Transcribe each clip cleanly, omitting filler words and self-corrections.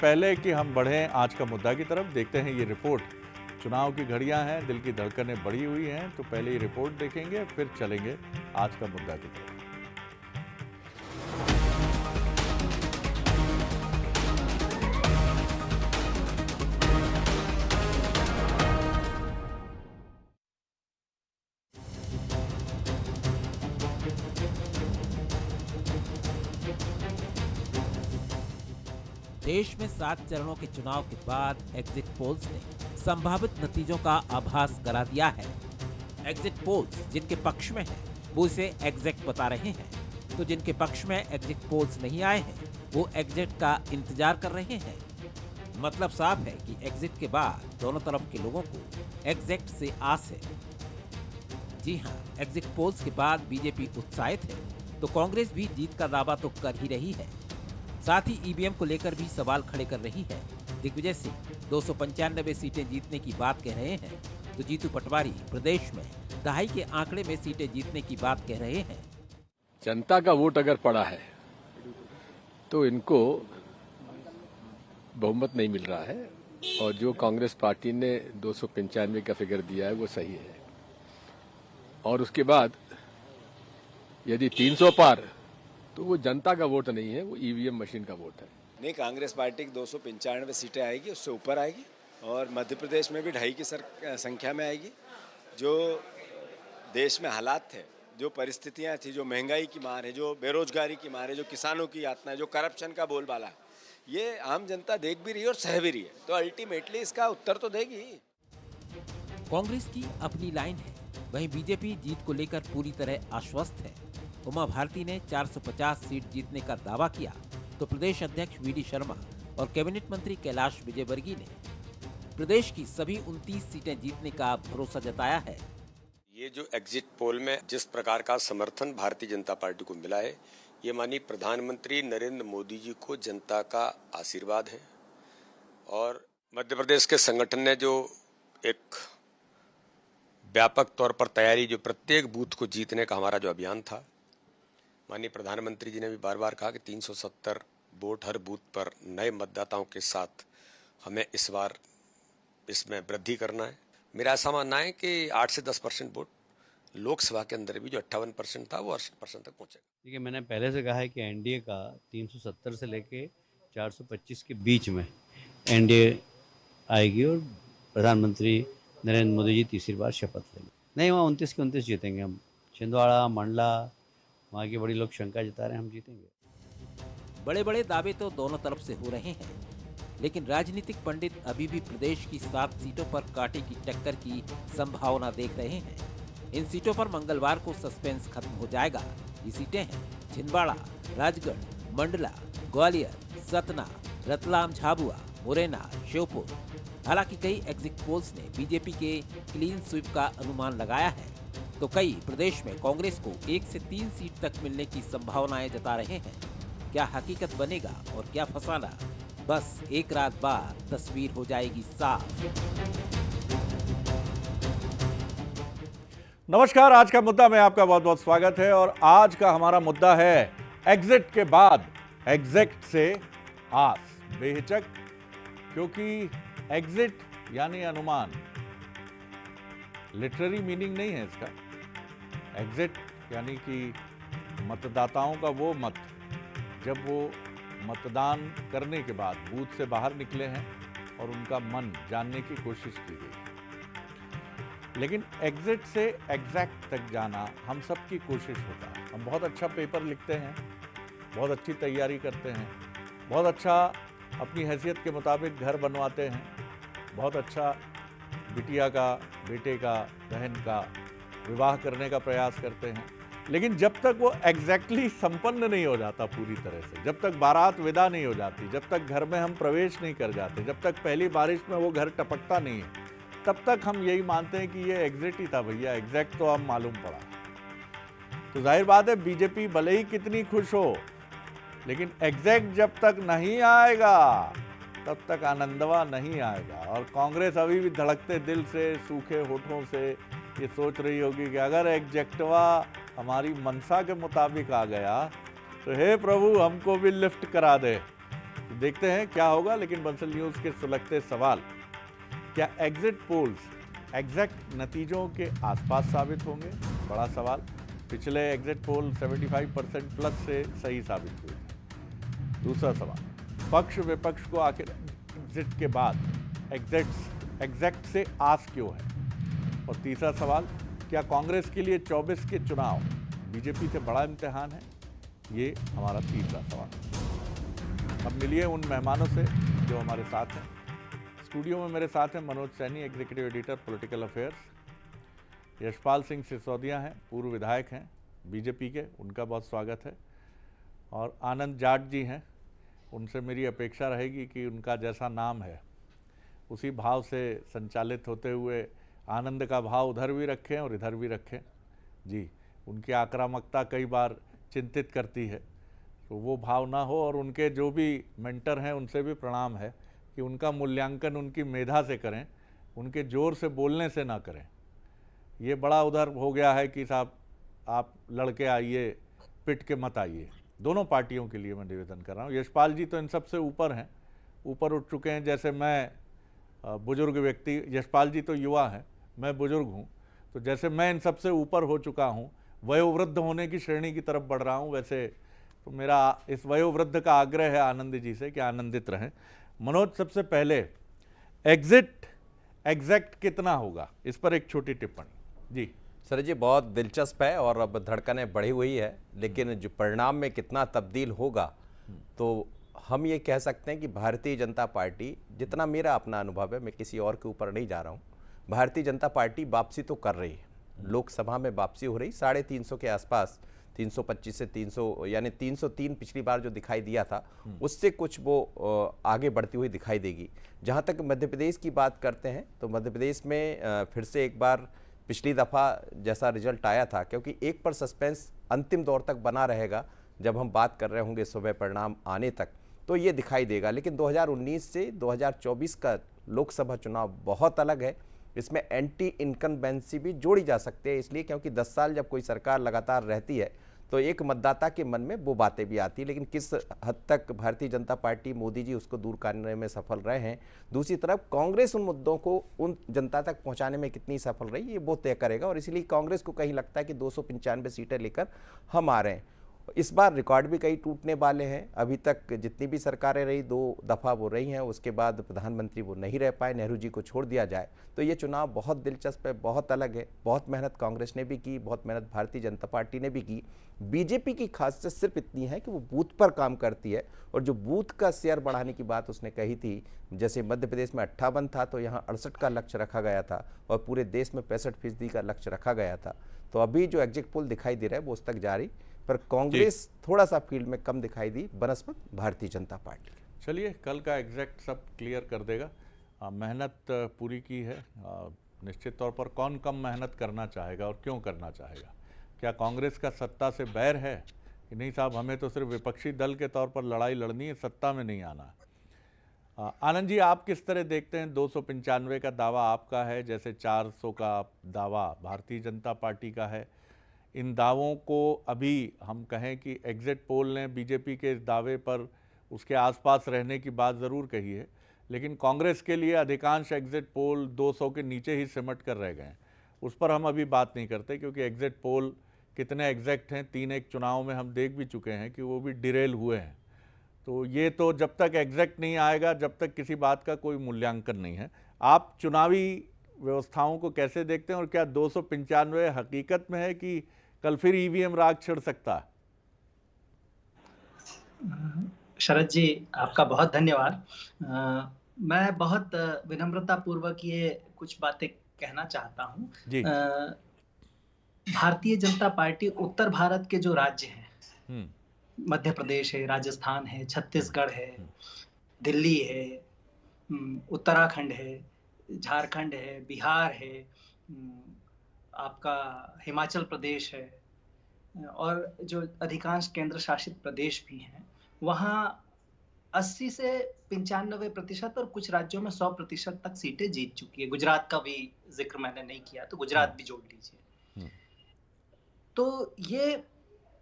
पहले कि हम बढ़ें आज का मुद्दा की तरफ, देखते हैं ये रिपोर्ट। चुनाव की घड़ियां हैं, दिल की धड़कनें बढ़ी हुई हैं, तो पहले ये रिपोर्ट देखेंगे, फिर चलेंगे आज का मुद्दा की तरफ। देश में 7 चरणों के चुनाव के बाद एग्जिट पोल्स ने संभावित नतीजों का आभास करा दिया है। एग्जिट पोल्स जिनके पक्ष में हैं, वो इसे एग्जैक्ट बता रहे हैं, तो जिनके पक्ष में एग्जिट पोल्स नहीं आए हैं, वो एग्जिट का इंतजार कर रहे हैं। मतलब साफ है कि एग्जिट के बाद दोनों तरफ के लोगों को एग्जैक्ट से आस है। जी हाँ, एग्जिट पोल्स के बाद बीजेपी उत्साहित है, तो कांग्रेस भी जीत का दावा तो कर ही रही है। साथ ही ईवीएम को लेकर भी सवाल खड़े कर रही है। दिग्विजय सिंह 295 सीटें जीतने की बात कह रहे हैं, तो जीतू पटवारी प्रदेश में दहाई के आंकड़े में सीटें जीतने की बात कह रहे हैं। जनता का वोट अगर पड़ा है तो इनको बहुमत नहीं मिल रहा है, और जो कांग्रेस पार्टी ने 295 का फिगर दिया है वो सही है। और उसके बाद यदि 300 पार, तो वो जनता का वोट नहीं है, वो ईवीएम मशीन का वोट है। नहीं, कांग्रेस पार्टी की 295 सीटें आएगी, उससे ऊपर आएगी, और मध्य प्रदेश में भी 2.5 की संख्या में आएगी। जो देश में हालात थे, जो परिस्थितियां थी, जो महंगाई की मार है, जो बेरोजगारी की मार है, जो किसानों की यातना है, जो करप्शन का बोलबाला है, ये आम जनता देख भी रही है और सह भी रही है, तो अल्टीमेटली इसका उत्तर तो देगी। कांग्रेस की अपनी लाइन है, वहीं बीजेपी जीत को लेकर पूरी तरह आश्वस्त है। उमा भारती ने 450 सीट जीतने का दावा किया, तो प्रदेश अध्यक्ष वीडी शर्मा और कैबिनेट मंत्री कैलाश विजयवर्गीय ने प्रदेश की सभी 29 सीटें जीतने का भरोसा जताया है। ये जो एग्जिट पोल में जिस प्रकार का समर्थन भारतीय जनता पार्टी को मिला है, ये माननीय प्रधानमंत्री नरेंद्र मोदी जी को जनता का आशीर्वाद है। और मध्य प्रदेश के संगठन ने जो एक व्यापक तौर पर तैयारी, जो प्रत्येक बूथ को जीतने का हमारा जो अभियान था, माननीय प्रधानमंत्री जी ने भी बार बार कहा कि 370 वोट हर बूथ पर नए मतदाताओं के साथ हमें इस बार इसमें वृद्धि करना है। मेरा ऐसा मानना है कि 8 से 10% वोट लोकसभा के अंदर भी जो 58% था वो 80% तक पहुंचेगा। देखिए, मैंने पहले से कहा है कि एनडीए का 370 से लेके 425 के बीच में एनडीए आएगी और प्रधानमंत्री नरेंद्र मोदी जी तीसरी बार शपथ लेंगे। नहीं, वहाँ 29 के 29 जीतेंगे हम। छिंदवाड़ा, मंडला, वहाँ के बड़ी लोग शंका जता रहे हैं, हम जीतेंगे। बड़े बड़े दावे तो दोनों तरफ से हो रहे हैं, लेकिन राजनीतिक पंडित अभी भी प्रदेश की 7 सीटों पर कांटे की टक्कर की संभावना देख रहे हैं। इन सीटों पर मंगलवार को सस्पेंस खत्म हो जाएगा। ये सीटें हैं छिंदवाड़ा, राजगढ़, मंडला, ग्वालियर, सतना, रतलाम, झाबुआ, मुरैना, श्योपुर। हालांकि कई एग्जिट पोल्स ने बीजेपी के क्लीन स्वीप का अनुमान लगाया है, तो कई प्रदेश में कांग्रेस को 1 से 3 सीट तक मिलने की संभावनाएं जता रहे हैं। क्या हकीकत बनेगा और क्या फसाना, बस एक रात बाद तस्वीर हो जाएगी साफ। नमस्कार, आज का मुद्दा में आपका बहुत बहुत स्वागत है। और आज का हमारा मुद्दा है एग्जिट के बाद एग्जैक्ट से आस, बेहिचक, क्योंकि एग्जिट यानी अनुमान, लिटरेरी मीनिंग नहीं है इसका। एग्जिट यानी कि मतदाताओं का वो मत, जब वो मतदान करने के बाद बूथ से बाहर निकले हैं और उनका मन जानने की कोशिश की गई। लेकिन एग्जिट से एग्जैक्ट तक जाना हम सब की कोशिश होता है। हम बहुत अच्छा पेपर लिखते हैं, बहुत अच्छी तैयारी करते हैं, बहुत अच्छा अपनी हैसियत के मुताबिक घर बनवाते हैं, बहुत अच्छा बिटिया का, बेटे का, बहन का विवाह करने का प्रयास करते हैं। लेकिन जब तक वो एग्जैक्टली संपन्न नहीं हो जाता पूरी तरह से, जब तक बारात विदा नहीं हो जाती, जब तक घर में हम प्रवेश नहीं कर जाते, जब तक पहली बारिश में वो घर टपकता नहीं है, तब तक हम यही मानते हैं कि ये एग्जिट ही था भैया, एग्जैक्ट तो अब मालूम पड़ा। तो जाहिर बात है बीजेपी भले ही कितनी खुश हो, लेकिन एग्जैक्ट जब तक नहीं आएगा तब तक आनंदवा नहीं आएगा। और कांग्रेस अभी भी धड़कते दिल से, सूखे होठों से ये सोच रही होगी कि अगर एग्जैक्टवा हमारी मनसा के मुताबिक आ गया तो हे प्रभु हमको भी लिफ्ट करा दे। देखते हैं क्या होगा। लेकिन बंसल न्यूज़ के सुलगते सवाल, क्या एग्जिट पोल्स एग्जैक्ट नतीजों के आसपास साबित होंगे? बड़ा सवाल। पिछले एग्जिट पोल 75% प्लस से सही साबित हुए थे। दूसरा सवाल, पक्ष विपक्ष को आखिर एग्जिट के बाद एग्जैक्ट से आस क्यों है? और तीसरा सवाल, क्या कांग्रेस के लिए 24 के चुनाव बीजेपी से बड़ा इम्तिहान है? ये हमारा तीसरा सवाल। अब मिलिए उन मेहमानों से जो हमारे साथ हैं। स्टूडियो में मेरे साथ हैं Manoj Saini, executive editor political affairs, Yashpal Singh Sisodia हैं, पूर्व विधायक हैं बीजेपी के, उनका बहुत स्वागत है, और आनंद जाट जी हैं। उनसे मेरी अपेक्षा रहेगी कि उनका जैसा नाम है उसी भाव से संचालित होते हुए आनंद का भाव उधर भी रखें और इधर भी रखें। जी, उनकी आक्रामकता कई बार चिंतित करती है, तो वो भाव ना हो। और उनके जो भी मेंटर हैं उनसे भी प्रणाम है कि उनका मूल्यांकन उनकी मेधा से करें, उनके जोर से बोलने से ना करें। ये बड़ा उधर हो गया है कि साहब आप लड़के आइए, पिट के मत आइए। दोनों पार्टियों के लिए मैं निवेदन कर रहा हूँ। यशपाल जी तो इन सबसे ऊपर हैं, ऊपर उठ चुके हैं। जैसे मैं बुजुर्ग व्यक्ति, यशपाल जी तो युवा हैं, मैं बुजुर्ग हूँ, तो जैसे मैं इन सबसे ऊपर हो चुका हूँ, वयोवृद्ध होने की श्रेणी की तरफ बढ़ रहा हूँ, वैसे तो मेरा इस वयोवृद्ध का आग्रह है आनंद जी से कि आनंदित रहें। मनोज, सबसे पहले एग्जैक्ट कितना होगा, इस पर एक छोटी टिप्पणी। जी सर जी, बहुत दिलचस्प है और अब धड़कनें बढ़ी हुई है, लेकिन जो परिणाम में कितना तब्दील होगा, तो हम ये कह सकते हैं कि भारतीय जनता पार्टी, जितना मेरा अपना अनुभव है, मैं किसी और के ऊपर नहीं जा रहा हूँ, भारतीय जनता पार्टी वापसी तो कर रही है। लोकसभा में वापसी हो रही 350 के आसपास, 325 से 300, यानी 303 पिछली बार जो दिखाई दिया था उससे कुछ वो आगे बढ़ती हुई दिखाई देगी। जहाँ तक मध्य प्रदेश की बात करते हैं तो मध्य प्रदेश में फिर से एक बार पिछली दफ़ा जैसा रिजल्ट आया था, क्योंकि एक पर सस्पेंस अंतिम दौर तक बना रहेगा, जब हम बात कर रहे होंगे सुबह परिणाम आने तक, तो ये दिखाई देगा। लेकिन 2019 से 2024 का लोकसभा चुनाव बहुत अलग है। इसमें एंटी इनकम्बेंसी भी जोड़ी जा सकती है, इसलिए क्योंकि 10 साल जब कोई सरकार लगातार रहती है तो एक मतदाता के मन में वो बातें भी आती है, लेकिन किस हद तक भारतीय जनता पार्टी, मोदी जी उसको दूर करने में सफल रहे हैं, दूसरी तरफ कांग्रेस उन मुद्दों को उन जनता तक पहुंचाने में कितनी सफल रही, ये वो तय करेगा। और इसलिए कांग्रेस को कहीं लगता है कि 295 सीटें लेकर हम आ रहे हैं। इस बार रिकॉर्ड भी कई टूटने वाले हैं। अभी तक जितनी भी सरकारें रही, 2 दफ़ा वो रही हैं, उसके बाद प्रधानमंत्री वो नहीं रह पाए, नेहरू जी को छोड़ दिया जाए, तो ये चुनाव बहुत दिलचस्प है, बहुत अलग है। बहुत मेहनत कांग्रेस ने भी की, बहुत मेहनत भारतीय जनता पार्टी ने भी की। बीजेपी की खासियत सिर्फ इतनी है कि वो बूथ पर काम करती है, और जो बूथ का शेयर बढ़ाने की बात उसने कही थी, जैसे मध्य प्रदेश में 58 था तो यहाँ 68 का लक्ष्य रखा गया था, और पूरे देश में 65% का लक्ष्य रखा गया था। तो अभी जो एग्जिट पोल दिखाई दे रहा है वो उस तक जारी, पर कांग्रेस थोड़ा सा फील्ड में कम दिखाई दी बनस्पत भारतीय जनता पार्टी। चलिए, कल का एग्जैक्ट सब क्लियर कर देगा। मेहनत पूरी की है निश्चित तौर पर। कौन कम मेहनत करना चाहेगा और क्यों करना चाहेगा? क्या कांग्रेस का सत्ता से बैर है कि नहीं साहब, हमें तो सिर्फ विपक्षी दल के तौर पर लड़ाई लड़नी है, सत्ता में नहीं आना है? आनंद जी, आप किस तरह देखते हैं? 295 का दावा आपका है, जैसे 400 का दावा भारतीय जनता पार्टी का है। इन दावों को अभी हम कहें कि एग्जिट पोल ने बीजेपी के इस दावे पर उसके आसपास रहने की बात ज़रूर कही है, लेकिन कांग्रेस के लिए अधिकांश एग्जिट पोल 200 के नीचे ही सिमट कर रह गए हैं। उस पर हम अभी बात नहीं करते, क्योंकि एग्जिट पोल कितने एग्जैक्ट हैं, 3 एक चुनाव में हम देख भी चुके हैं कि वो भी डिरेल हुए हैं। तो ये तो जब तक एग्जैक्ट नहीं आएगा, जब तक किसी बात का कोई मूल्यांकन नहीं है। आप चुनावी व्यवस्थाओं को कैसे देखते हैं, और क्या 295 हकीकत में है कि कल फिर ईवीएम राग छिड़ सकता है? शरद जी, आपका बहुत धन्यवाद। मैं बहुत विनम्रता पूर्वक ये कुछ बातें कहना चाहता हूँ। भारतीय जनता पार्टी उत्तर भारत के जो राज्य हैं, मध्य प्रदेश है, राजस्थान है, छत्तीसगढ़ है, दिल्ली है, उत्तराखंड है, झारखंड है, बिहार है, आपका हिमाचल प्रदेश है, और जो अधिकांश केंद्र शासित प्रदेश भी हैं, वहाँ 80 से 95% और कुछ राज्यों में 100% तक सीटें जीत चुकी है। गुजरात का भी जिक्र मैंने नहीं किया, तो गुजरात भी जोड़ लीजिए। तो ये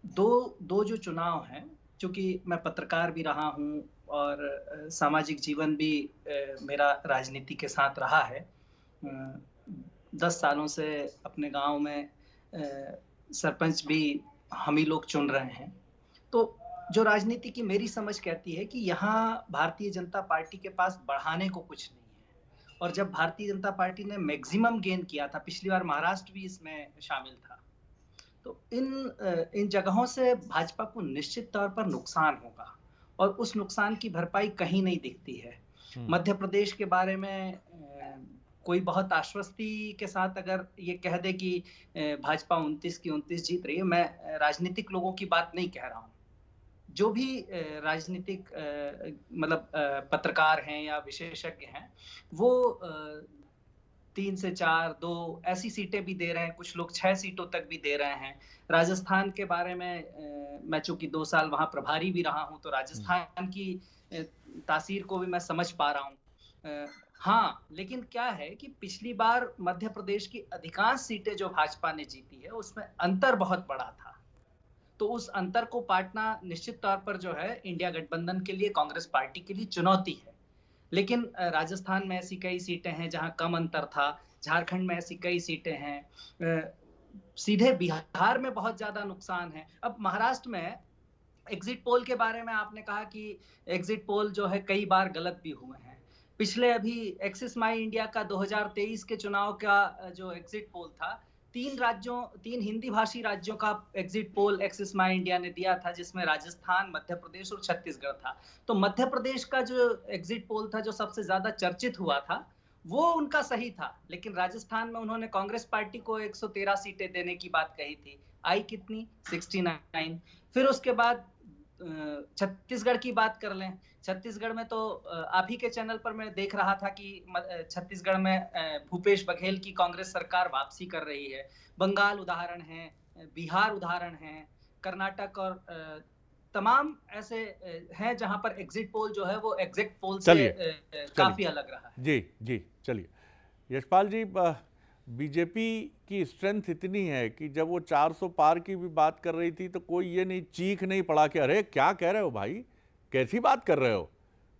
दो जो चुनाव हैं, चूंकि मैं पत्रकार भी रहा हूँ, और सामाजिक जीवन भी मेरा राजनीति के साथ रहा है। 10 सालों से अपने गांव में सरपंच भी हम ही लोग चुन रहे हैं। तो जो राजनीति की मेरी समझ कहती है कि यहाँ भारतीय जनता पार्टी के पास बढ़ाने को कुछ नहीं है, और जब भारतीय जनता पार्टी ने मैक्सिमम गेन किया था, पिछली बार महाराष्ट्र भी इसमें शामिल था, तो इन जगहों से भाजपा को निश्चित तौर पर नुकसान होगा, और उस नुकसान की भरपाई कहीं नहीं दिखती है। मध्य प्रदेश के बारे में कोई बहुत आश्वस्ति के साथ अगर ये कह दे कि भाजपा 29 की 29 जीत रही है, मैं राजनीतिक लोगों की बात नहीं कह रहा हूँ। जो भी राजनीतिक मतलब पत्रकार हैं या विशेषज्ञ हैं, वो 3 से 4, 2 ऐसी सीटें भी दे रहे हैं, कुछ लोग 6 सीटों तक भी दे रहे हैं। राजस्थान के बारे में मैं चूंकि 2 साल वहां प्रभारी भी रहा हूं, तो राजस्थान की तासीर को भी मैं समझ पा रहा हूं। हाँ, लेकिन क्या है कि पिछली बार मध्य प्रदेश की अधिकांश सीटें जो भाजपा ने जीती है, उसमें अंतर बहुत बड़ा था। तो उस अंतर को पाटना निश्चित तौर पर जो है इंडिया गठबंधन के लिए, कांग्रेस पार्टी के लिए चुनौती है। लेकिन राजस्थान में ऐसी कई सीटें हैं जहां कम अंतर था, झारखंड में ऐसी कई सीटें हैं, सीधे बिहार में बहुत ज्यादा नुकसान है। अब महाराष्ट्र में एग्जिट पोल के बारे में आपने कहा कि एग्जिट पोल जो है कई बार गलत भी हुए हैं। पिछले अभी एक्सिस माई इंडिया का 2023 के चुनाव का जो एग्जिट पोल था, 3 हिंदी भाषी राज्यों का एग्जिट पोल एक्सिस माई इंडिया ने दिया था, जिसमें राजस्थान, मध्य प्रदेश और छत्तीसगढ़ था। तो मध्य प्रदेश का जो एग्जिट पोल था, जो सबसे ज्यादा चर्चित हुआ था, वो उनका सही था। लेकिन राजस्थान में उन्होंने कांग्रेस पार्टी को 113 सीटें देने की बात कही थी, आई कितनी? 69। फिर उसके बाद छत्तीसगढ़ की बात कर लें। छत्तीसगढ़ में तो आप ही के चैनल पर मैं देख रहा था कि छत्तीसगढ़ में भूपेश बघेल की कांग्रेस सरकार वापसी कर रही है। बंगाल उदाहरण है, बिहार उदाहरण है, कर्नाटक और तमाम ऐसे हैं जहां पर एग्जिट पोल जो है वो एग्जिट पोल से काफी अलग रहा है। जी, चलिए यशपाल जी, बीजेपी की स्ट्रेंथ इतनी है कि जब वो 400 पार की भी बात कर रही थी तो कोई ये नहीं चीख नहीं पड़ा कि अरे क्या कह रहे हो भाई, कैसी बात कर रहे हो,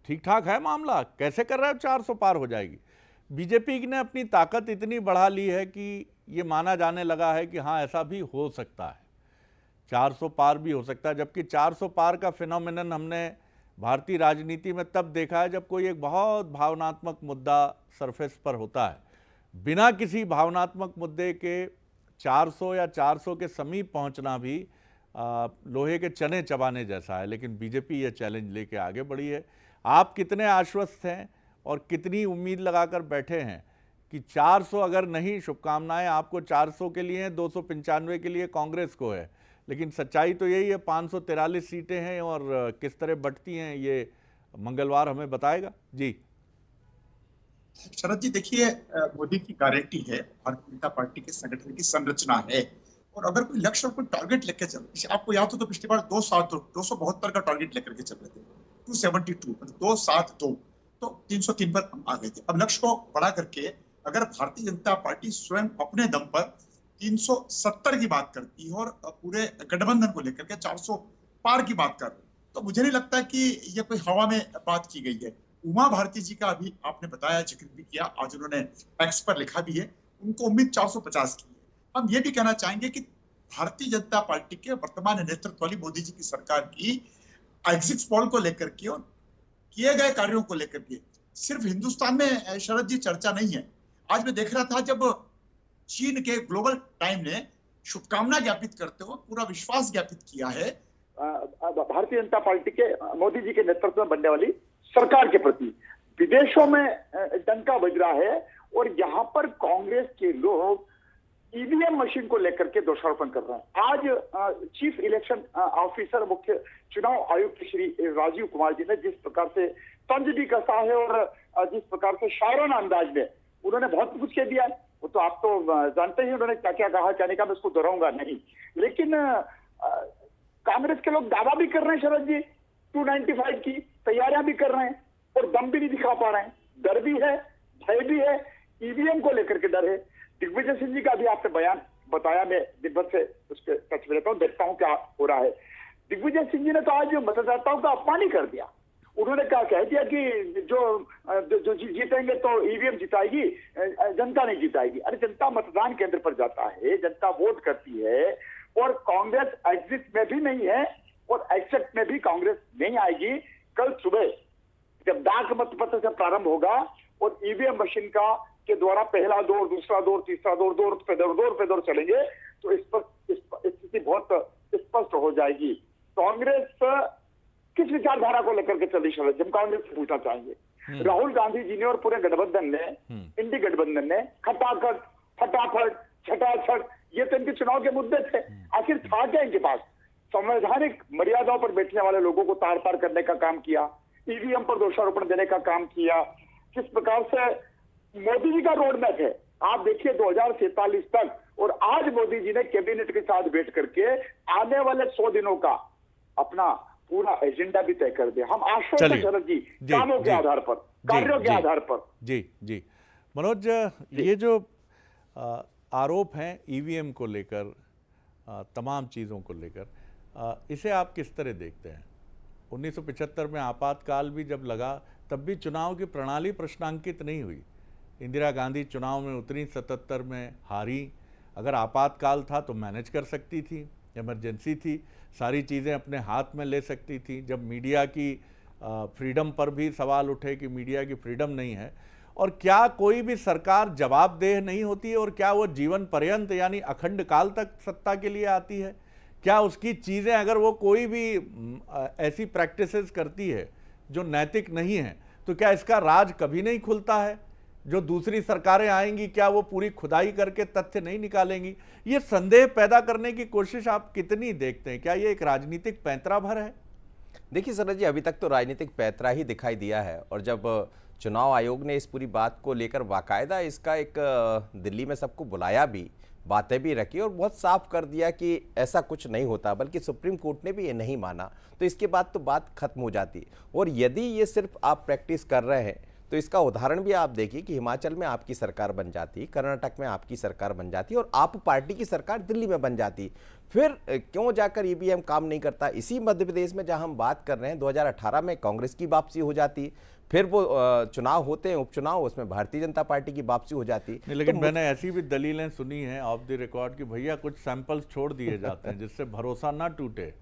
ठीक ठाक है मामला, कैसे कर रहे हो 400 पार हो जाएगी। बीजेपी ने अपनी ताकत इतनी बढ़ा ली है कि ये माना जाने लगा है कि हाँ ऐसा भी हो सकता है, 400 पार भी हो सकता है। जबकि 400 पार का फिनोमिनन हमने भारतीय राजनीति में तब देखा है जब कोई एक बहुत भावनात्मक मुद्दा सरफेस पर होता है। बिना किसी भावनात्मक मुद्दे के 400 या 400 के समीप पहुंचना भी लोहे के चने चबाने जैसा है। लेकिन बीजेपी ये चैलेंज लेके आगे बढ़ी है। आप कितने आश्वस्त हैं और कितनी उम्मीद लगाकर बैठे हैं कि 400 अगर नहीं, शुभकामनाएं आपको 400 के लिए हैं, 295 के लिए कांग्रेस को है, लेकिन सच्चाई तो यही है 543 सीटें हैं और किस तरह बढ़ती हैं ये मंगलवार हमें बताएगा। जी शरद जी, देखिए मोदी की गारंटी है, भारतीय जनता पार्टी के संगठन की संरचना है, और अगर कोई लक्ष्य और कोई टारगेट लेकर चल, आपको याद हो तो पिछली बार 272 का टारगेट लेकर के चल रहे थे, 272 272, तो 303 पर हम आ गए थे। अब लक्ष्य को बढ़ा करके अगर भारतीय जनता पार्टी स्वयं अपने दम पर 370 की बात करती है और पूरे गठबंधन को लेकर के 400 पार की बात कर रही, तो मुझे नहीं लगता कि यह कोई हवा में बात की गई है। उमा भारती जी का अभी आपने बताया, जिक्र भी किया, आज उन्होंने एक्स पर लिखा भी है, उनको उम्मीद 450 की है। हम ये भी कहना चाहेंगे कि भारतीय जनता पार्टी के वर्तमान नेतृत्व वाली मोदी जी की सरकार की एग्जिट पोल को लेकर के और किए गए कार्यों को लेकर के सिर्फ हिंदुस्तान में शरद जी चर्चा नहीं है। आज मैं देख रहा था जब चीन के ग्लोबल टाइम ने शुभकामना ज्ञापित करते हुए पूरा विश्वास ज्ञापित किया है भारतीय जनता पार्टी के मोदी जी के नेतृत्व में बनने वाली सरकार के प्रति। विदेशों में डंका बज रहा है और यहाँ पर कांग्रेस के लोग ईवीएम मशीन को लेकर के दोषारोपण कर रहे हैं। आज चीफ इलेक्शन ऑफिसर, मुख्य चुनाव आयुक्त श्री राजीव कुमार जी ने जिस प्रकार से तंज भी कसा है और जिस प्रकार से शायराना अंदाज में उन्होंने बहुत कुछ कह दिया है, वो तो आप तो जानते ही उन्होंने क्या क्या कहा, कहने का मैं उसको दोहराऊंगा नहीं। लेकिन कांग्रेस के लोग दावा भी कर रहे हैं शरद जी 295 की, तैयारियां भी कर रहे हैं और दम भी नहीं दिखा पा रहे हैं। डर भी है, भय भी है, ईवीएम को लेकर के डर है। दिग्विजय सिंह जी का भी आपने बयान बताया, मैं दिन भर से उसके टच में रहता हूँ, देखता हूँ क्या हो रहा है। दिग्विजय सिंह जी ने तो आज मतदाताओं का अपमान ही कर दिया। उन्होंने क्या कह दिया कि जो जीतेंगे तो ईवीएम जिताएगी, जनता नहीं जिताएगी। अरे जनता मतदान केंद्र पर जाता है, जनता वोट करती है, और कांग्रेस एग्जिट में भी नहीं है और एक्सेप्ट में भी कांग्रेस नहीं आएगी। कल सुबह जब डाक मतपत्र से प्रारंभ होगा और ईवीएम मशीन का के द्वारा पहला दौर, दूसरा दौर, तीसरा दौर, दौर पे दौर चलेंगे, तो इस पर स्थिति बहुत स्पष्ट हो जाएगी। कांग्रेस किस विचारधारा को लेकर के चली शरद, हम कांग्रेस से पूछना चाहेंगे। राहुल गांधी जी ने और पूरे गठबंधन ने, इंडी गठबंधन ने खटाखट, फटाफट, छटाछट, ये तो इनके चुनाव के मुद्दे थे। आखिर था क्या इनके पास? संवैधानिक मर्यादाओं पर बैठने वाले लोगों को तार पार करने का काम किया, ईवीएम पर दोषारोपण देने का काम किया। किस प्रकार से मोदी जी का रोड मैप है, आप देखिए 2047 तक, और आज मोदी जी ने कैबिनेट के साथ बैठ करके आने वाले 100 दिनों का अपना पूरा एजेंडा भी तय कर दिया। हम आश्वस्त हैं शरद जी, कामों के आधार पर, कार्यों के आधार पर। जी मनोज, ये जो आरोप हैं ईवीएम को लेकर, तमाम चीज़ों को लेकर, इसे आप किस तरह देखते हैं? 1975 में आपातकाल भी जब लगा तब भी चुनाव की प्रणाली प्रश्नांकित नहीं हुई। इंदिरा गांधी चुनाव में उतरी, 77 में हारी। अगर आपातकाल था तो मैनेज कर सकती थी, इमरजेंसी थी, सारी चीज़ें अपने हाथ में ले सकती थी। जब मीडिया की फ्रीडम पर भी सवाल उठे कि मीडिया की फ्रीडम नहीं है, और क्या कोई भी सरकार जवाबदेह नहीं होती है, और क्या वो जीवन पर्यंत यानी अखंड काल तक सत्ता के लिए आती है? क्या उसकी चीज़ें, अगर वो कोई भी ऐसी प्रैक्टिसेस करती है जो नैतिक नहीं है, तो क्या इसका राज कभी नहीं खुलता है? जो दूसरी सरकारें आएंगी, क्या वो पूरी खुदाई करके तथ्य नहीं निकालेंगी? ये संदेह पैदा करने की कोशिश आप कितनी देखते हैं? क्या ये एक राजनीतिक पैंतरा भर है? देखिए सरद जी, अभी तक तो राजनीतिक पैंतरा ही दिखाई दिया है, और जब चुनाव आयोग ने इस पूरी बात को लेकर बाकायदा इसका एक दिल्ली में सबको बुलाया भी, बातें भी रखी और बहुत साफ कर दिया कि ऐसा कुछ नहीं होता, बल्कि सुप्रीम कोर्ट ने भी ये नहीं माना, तो इसके बाद तो बात खत्म हो जाती। और यदि ये सिर्फ आप प्रैक्टिस कर रहे हैं तो इसका उदाहरण भी आप देखिए कि हिमाचल में आपकी सरकार बन जाती, कर्नाटक में आपकी सरकार बन जाती और आप पार्टी की सरकार दिल्ली में बन जाती, फिर क्यों जाकर ईवीएम काम नहीं करता? इसी मध्य प्रदेश में जहां हम बात कर रहे हैं 2018 में कांग्रेस की वापसी हो जाती, फिर वो चुनाव होते हैं, उपचुनाव, उसमें भारतीय जनता पार्टी की वापसी हो जाती। लेकिन तो मैंने ऐसी भी दलीलें सुनी हैं ऑफ द रिकॉर्ड कि भैया कुछ सैंपल्स छोड़ दिए जाते हैं जिससे भरोसा ना टूटे।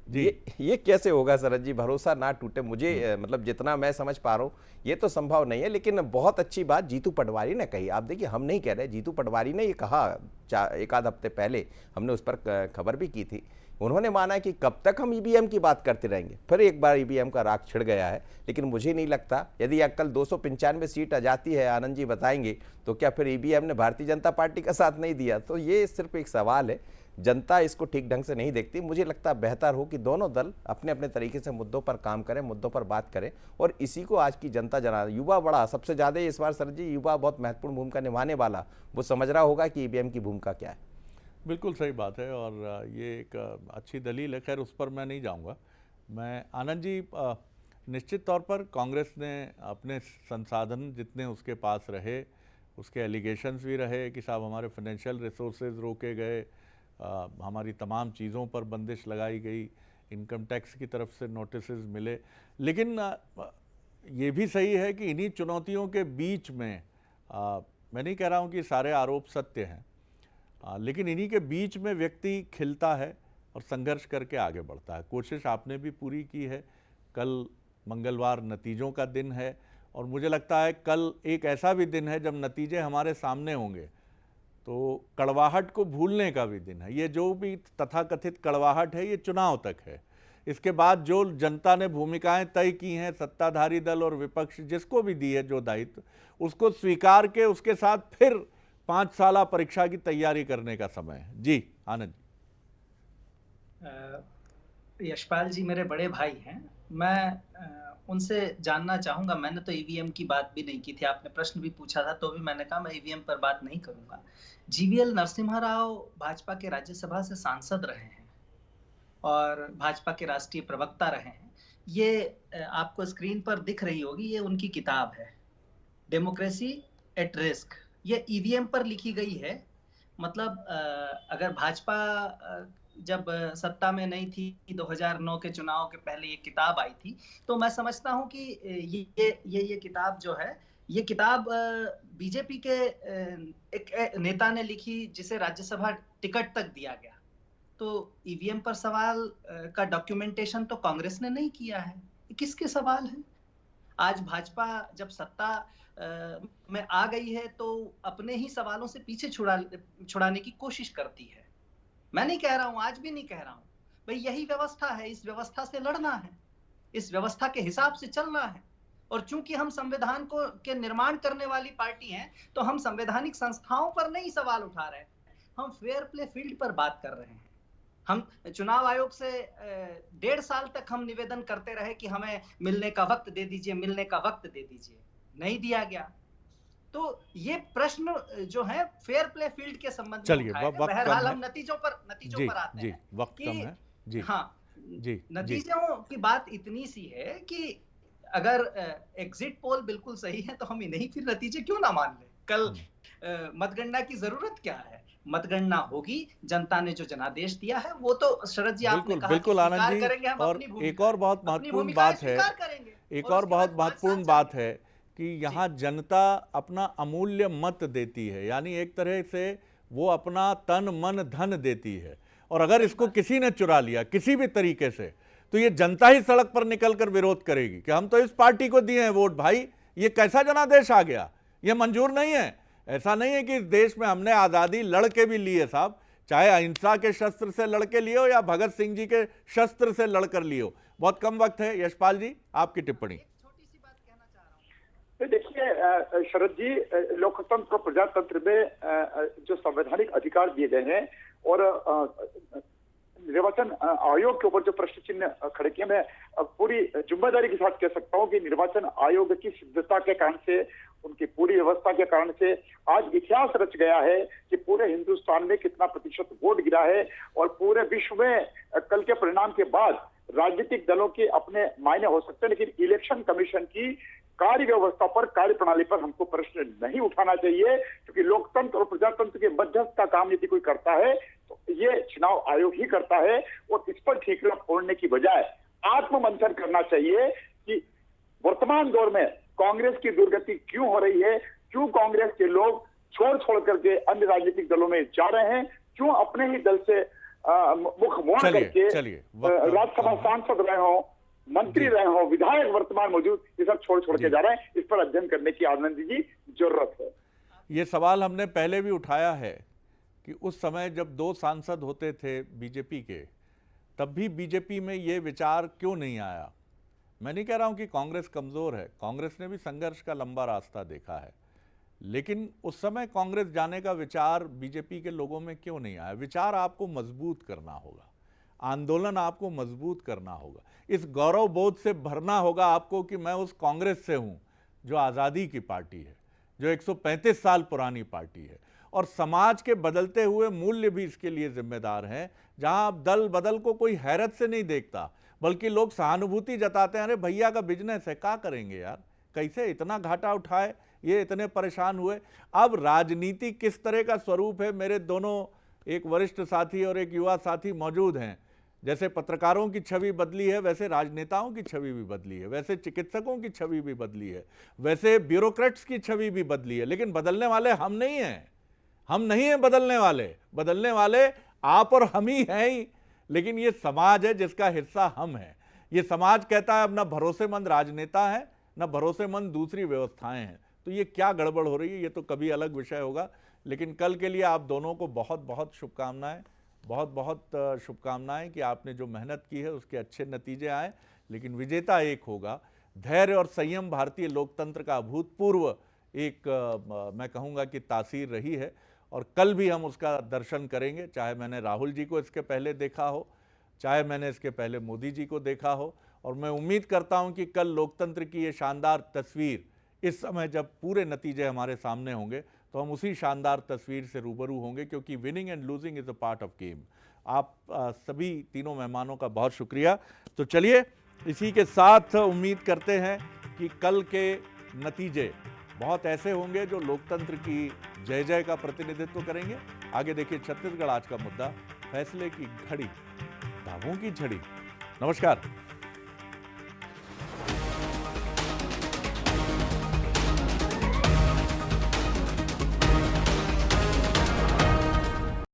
जी, ये कैसे होगा सरद जी, भरोसा ना टूटे? मुझे मतलब जितना मैं समझ पा रहा हूँ ये तो संभव नहीं है। लेकिन बहुत अच्छी बात जीतू पटवारी ने कही, आप देखिए हम नहीं कह रहे, जीतू पटवारी ने ये कहा एक आध हफ्ते पहले, हमने उस पर खबर भी की थी। उन्होंने माना कि कब तक हम ईवीएम की बात करते रहेंगे। फिर एक बार ईवीएम का राग छिड़ गया है, लेकिन मुझे नहीं लगता, यदि कल 295 सीट आ जाती है, आनंद जी बताएंगे, तो क्या फिर ईवीएम ने भारतीय जनता पार्टी का साथ नहीं दिया? तो ये सिर्फ एक सवाल है, जनता इसको ठीक ढंग से नहीं देखती। मुझे लगता है बेहतर हो कि दोनों दल अपने अपने तरीके से मुद्दों पर काम करें, मुद्दों पर बात करें, और इसी को आज की जनता जना, युवा बड़ा सबसे ज़्यादा इस बार सर जी, युवा बहुत महत्वपूर्ण भूमिका निभाने वाला, वो समझ रहा होगा कि ईवीएम की भूमिका क्या है। बिल्कुल सही बात है, और ये एक अच्छी दलील है। खैर उस पर मैं नहीं जाऊंगा। मैं आनंद जी, निश्चित तौर पर कांग्रेस ने अपने संसाधन जितने उसके पास रहे, उसके एलिगेशंस भी रहे कि साहब हमारे फाइनेंशियल रिसोर्सेज रोके गए, हमारी तमाम चीज़ों पर बंदिश लगाई गई, इनकम टैक्स की तरफ से नोटिसेस मिले। लेकिन ये भी सही है कि इन्हीं चुनौतियों के बीच में, मैं नहीं कह रहा हूँ कि सारे आरोप सत्य हैं, लेकिन इन्हीं के बीच में व्यक्ति खिलता है और संघर्ष करके आगे बढ़ता है। कोशिश आपने भी पूरी की है। कल मंगलवार नतीजों का दिन है, और मुझे लगता है कल एक ऐसा भी दिन है जब नतीजे हमारे सामने होंगे तो कड़वाहट को भूलने का भी दिन है। ये जो भी तथाकथित कड़वाहट है ये चुनाव तक है। इसके बाद जो जनता ने भूमिकाएं तय की हैं, सत्ताधारी दल और विपक्ष जिसको भी दी है जो दायित्व, उसको स्वीकार के उसके साथ फिर 5 साला परीक्षा की तैयारी करने का समय है। जी आनंद। यशपाल जी मेरे बड़े भाई हैं, मैं उनसे जानना चाहूंगा। मैंने तो ईवीएम की बात भी नहीं की थी, आपने प्रश्न भी पूछा था तो भी मैंने कहा मैं ईवीएम पर बात नहीं करूंगा। जीवीएल नरसिम्हा राव भाजपा के राज्यसभा से सांसद रहे हैं और भाजपा के राष्ट्रीय प्रवक्ता रहे हैं। ये आपको स्क्रीन पर दिख रही होगी, ये उनकी किताब है डेमोक्रेसी एट रिस्क। ये ईवीएम पर लिखी गई है। मतलब अगर भाजपा जब सत्ता में नहीं थी, 2009 के चुनाव के पहले ये किताब आई थी, तो मैं समझता हूं कि ये किताब जो है, ये किताब बीजेपी के एक नेता ने लिखी जिसे राज्यसभा टिकट तक दिया गया। तो ईवीएम पर सवाल का डॉक्यूमेंटेशन तो कांग्रेस ने नहीं किया है, किसके सवाल है? आज भाजपा जब सत्ता में आ गई है तो अपने ही सवालों से पीछे छुड़ाने की कोशिश करती है। मैं नहीं कह रहा हूं, आज भी नहीं कह रहा हूं, भाई यही व्यवस्था है, इस व्यवस्था से लड़ना है, इस व्यवस्था के हिसाब से चलना है। और चूंकि हम संविधान के निर्माण करने वाली पार्टी हैं, तो हम संवैधानिक संस्थाओं पर नहीं सवाल उठा रहे हैं, हम फेयर प्ले फील्ड पर बात कर रहे हैं। हम चुनाव आयोग से 1.5 साल तक हम निवेदन करते रहे कि हमें मिलने का वक्त दे दीजिए, मिलने का वक्त दे दीजिए, नहीं दिया गया। तो ये प्रश्न जो है फेयर प्ले फील्ड के संबंध में चलिए, उठाए गए। वक्त बहरहाल कम हम नतीजों पर आते हैं। वक्त कम है जी। हाँ जी, नतीजों की बात इतनी सी है कि अगर एग्जिट पोल बिल्कुल सही है तो हम इन्हीं फिर नतीजे क्यों ना मान लें? कल मतगणना की जरूरत क्या है? मतगणना होगी, जनता ने जो जनादेश दिया है वो तो शरद जी आपने कहा बिल्कुल आनंद जी। करेंगे, हम और अपनी भूमिका, एक और बहुत महत्वपूर्ण बात है, एक और बहुत महत्वपूर्ण बात है कि यहाँ जनता अपना अमूल्य मत देती है, यानी एक तरह से वो अपना तन मन धन देती है। और अगर इसको किसी ने चुरा लिया किसी भी तरीके से, तो ये जनता ही सड़क पर निकलकर विरोध करेगी कि हम तो इस पार्टी को दिए हैं वोट। भाई ये कैसा जनादेश आ गया, ये मंजूर नहीं है। ऐसा नहीं है कि इस देश में हमने आज़ादी लड़ के भी ली है साहब, चाहे अहिंसा के शस्त्र से लड़ के लिए हो या भगत सिंह जी के शस्त्र से लड़कर लिए हो। बहुत कम वक्त है, यशपाल जी आपकी टिप्पणी। देखिए शरद जी, लोकतंत्र और प्रजातंत्र में जो संवैधानिक अधिकार दिए गए हैं और निर्वाचन आयोग के ऊपर जो प्रश्न चिन्ह खड़े किए, मैं पूरी जिम्मेदारी के साथ कह सकता हूं कि निर्वाचन आयोग की सिद्धता के कारण से, उनकी पूरी व्यवस्था के कारण से आज इतिहास रच गया है कि पूरे हिंदुस्तान में कितना प्रतिशत वोट गिरा है। और पूरे विश्व में कल के परिणाम के बाद राजनीतिक दलों के अपने मायने हो सकते हैं, लेकिन इलेक्शन कमीशन की कार्य व्यवस्था पर, कार्य प्रणाली पर हमको प्रश्न नहीं उठाना चाहिए, क्योंकि लोकतंत्र और प्रजातंत्र के मध्यस्थ का काम यदि कोई करता है तो ये चुनाव आयोग ही करता है। और इस पर ठीकरा फोड़ने की बजाय आत्ममंथन करना चाहिए कि वर्तमान दौर में कांग्रेस की दुर्गति क्यों हो रही है, क्यों कांग्रेस के लोग छोड़ करके अन्य राजनीतिक दलों में जा रहे हैं, क्यों अपने ही दल से मुख मोड़ करके राज्यसभा सांसद रहे हो, मंत्री रहे हो, विधायक वर्तमान मौजूद, ये सब छोड़ के जा रहे हैं। इस पर अध्ययन करने की आनंद जी जरूरत है। ये सवाल हमने पहले भी उठाया है कि उस समय जब 2 सांसद होते थे बीजेपी के, तब भी बीजेपी में ये विचार क्यों नहीं आया। मैं नहीं कह रहा हूं कि कांग्रेस कमज़ोर है, कांग्रेस ने भी संघर्ष का लंबा रास्ता देखा है, लेकिन उस समय कांग्रेस जाने का विचार बीजेपी के लोगों में क्यों नहीं आया। विचार आपको मजबूत करना होगा, आंदोलन आपको मजबूत करना होगा, इस गौरव बोध से भरना होगा आपको कि मैं उस कांग्रेस से हूं जो आज़ादी की पार्टी है, जो 135 साल पुरानी पार्टी है, और समाज के बदलते हुए मूल्य भी इसके लिए जिम्मेदार हैं। जहां अब दल बदल को कोई हैरत से नहीं देखता, बल्कि लोग सहानुभूति जताते हैं, अरे भैया का बिजनेस है, क्या करेंगे यार, कैसे इतना घाटा उठाए, ये इतने परेशान हुए। अब राजनीति किस तरह का स्वरूप है, मेरे दोनों एक वरिष्ठ साथी और एक युवा साथी मौजूद हैं। जैसे पत्रकारों की छवि बदली है, वैसे राजनेताओं की छवि भी बदली है, वैसे चिकित्सकों की छवि भी बदली है, वैसे ब्यूरोक्रेट्स की छवि भी बदली है, लेकिन बदलने वाले हम नहीं हैं। हम नहीं हैं बदलने वाले आप और हम ही हैं ही। लेकिन ये समाज है जिसका हिस्सा हम हैं। ये समाज कहता है अब ना भरोसेमंद राजनेता है, ना भरोसेमंद दूसरी व्यवस्थाएं हैं। तो ये क्या गड़बड़ हो रही है, ये तो कभी अलग विषय होगा। लेकिन कल के लिए आप दोनों को बहुत बहुत शुभकामनाएं, बहुत शुभकामनाएं कि आपने जो मेहनत की है उसके अच्छे नतीजे आए। लेकिन विजेता एक होगा। धैर्य और संयम भारतीय लोकतंत्र का अभूतपूर्व एक मैं कहूँगा कि तासीर रही है, और कल भी हम उसका दर्शन करेंगे। चाहे मैंने राहुल जी को इसके पहले देखा हो, चाहे मैंने इसके पहले मोदी जी को देखा हो, और मैं उम्मीद करता हूं कि कल लोकतंत्र की ये शानदार तस्वीर, इस समय जब पूरे नतीजे हमारे सामने होंगे तो हम उसी शानदार तस्वीर से रूबरू होंगे, क्योंकि winning and losing is a part of game. आप सभी तीनों मेहमानों का बहुत शुक्रिया। तो चलिए इसी के साथ उम्मीद करते हैं कि कल के नतीजे बहुत ऐसे होंगे जो लोकतंत्र की जय जय का प्रतिनिधित्व करेंगे। आगे देखिए छत्तीसगढ़ आज का मुद्दा। फैसले की घड़ी, दावों की झड़ी। नमस्कार।